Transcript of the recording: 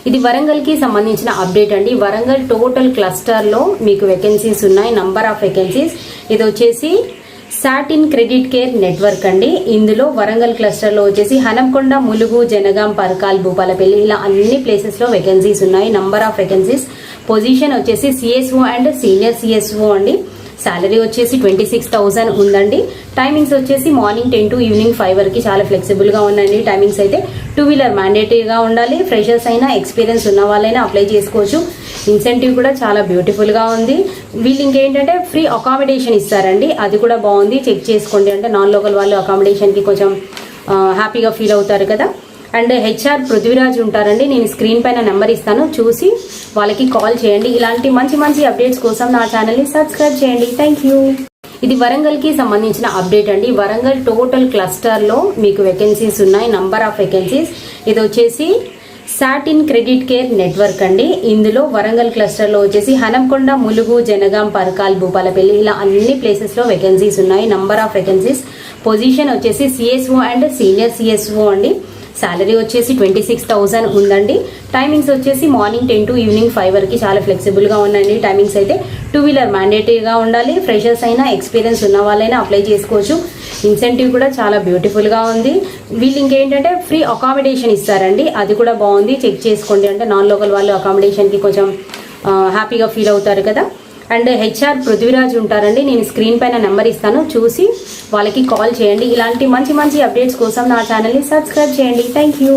ఇది వరంగల్ కి సంబంధించిన అప్డేట్ అండి. వరంగల్ టోటల్ క్లస్టర్ లో మీకు వేకెన్సీస్ ఉన్నాయి, నంబర్ ఆఫ్ వేకెన్సీస్. ఇది వచ్చేసి సాటిన్ క్రెడిట్ కేర్ నెట్వర్క్ అండి. ఇందులో వరంగల్ క్లస్టర్ లో వచ్చేసి హనంకొండ, ములుగు, జనగాం, పరకాల్, భూపాలపల్లి ఇలా అన్ని ప్లేసెస్ లో వేకెన్సీస్ ఉన్నాయి. Number of vacancies. పొజిషన్ వచ్చేసి సిఎస్ఓ అండ్ సీనియర్ సిఎస్ఓ అండి. సాలరీ వచ్చేసి 26,000 ఉందండి. టైమింగ్స్ వచ్చేసి మార్నింగ్ 10 to ఈవినింగ్ 5 వరకు చాలా ఫ్లెక్సిబుల్ గా ఉన్నాయండి. టైమింగ్స్ అయితే 2 వీలర్ మ్యాండేటరీగా ఉండాలి. ఫ్రెషర్స్ అయినా ఎక్స్పీరియన్స్ ఉన్న వాళ్ళైనా అప్లై చేసుకోవచ్చు. ఇన్సెంటివ్ కూడా చాలా బ్యూటిఫుల్ గా ఉంది. వీళ్ళు ఇంకేంటంటే ఫ్రీ అకామిడేషన్ ఇస్తారండి, అది కూడా బాగుంది. చెక్ చేసుకోండి. అంటే నాన్ లోకల్ వాళ్ళు అకామిడేషన్ కి కొంచెం హ్యాపీగా ఫీల్ అవుతారు కదా. అండ్ హెచ్ఆర్ పృథ్వీరాజ్ ఉంటారండి. నేను స్క్రీన్ పైన నెంబర్ ఇస్తాను, చూసి వాళ్ళకి కాల్ చేయండి. ఇలాంటి మంచి మంచి అప్డేట్స్ కోసం నా ఛానల్ని సబ్స్క్రైబ్ చేయండి. Thank you. ఇది వరంగల్ కి సంబంధించిన అప్డేట్ అండి. వరంగల్ టోటల్ క్లస్టర్ లో మీకు వేకెన్సీస్ ఉన్నాయి, నంబర్ ఆఫ్ వేకెన్సీస్. ఇది వచ్చేసి సాటిన్ క్రెడిట్ కేర్ నెట్వర్క్ అండి. ఇందులో వరంగల్ క్లస్టర్ లో వచ్చేసి హనంకొండ, ములుగు, జనగాం, పరకాల్, భూపాలపల్లి ఇలా అన్ని ప్లేసెస్ లో వేకెన్సీస్ ఉన్నాయి. Number of vacancies. పొజిషన్ వచ్చేసి సిఎస్ఓ అండ్ సీనియర్ సిఎస్ఓ అండి. సాలరీ వచ్చేసి 26,000 ఉందండి. టైమింగ్స్ వచ్చేసి మార్నింగ్ 10 to ఈవినింగ్ 5 వరకు చాలా ఫ్లెక్సిబుల్ గా ఉన్నాయండి. టైమింగ్స్ అయితే 2 వీలర్ మ్యాండేటరీగా ఉండాలి. ఫ్రెషర్స్ అయినా ఎక్స్పీరియన్స్ ఉన్న వాళ్ళైనా అప్లై చేసుకోవచ్చు. ఇన్సెంటివ్ కూడా చాలా బ్యూటిఫుల్ గా ఉంది. వీళ్ళు ఇంకేంటంటే ఫ్రీ అకామిడేషన్ ఇస్తారండి, అది కూడా బాగుంది. చెక్ చేసుకోండి. అంటే నాన్ లోకల్ వాళ్ళు అకామిడేషన్ కి కొంచెం హ్యాపీగా ఫీల్ అవుతారు కదా. అండ్ హెచ్ఆర్ పృథ్వీరాజ్ ఉంటారండి. నేను స్క్రీన్ పైన నెంబర్ ఇస్తాను, చూసి వాళ్ళకి కాల్ చేయండి. ఇలాంటి మంచి మంచి అప్డేట్స్ కోసం నా ఛానల్ని సబ్స్క్రైబ్ చేయండి. Thank you.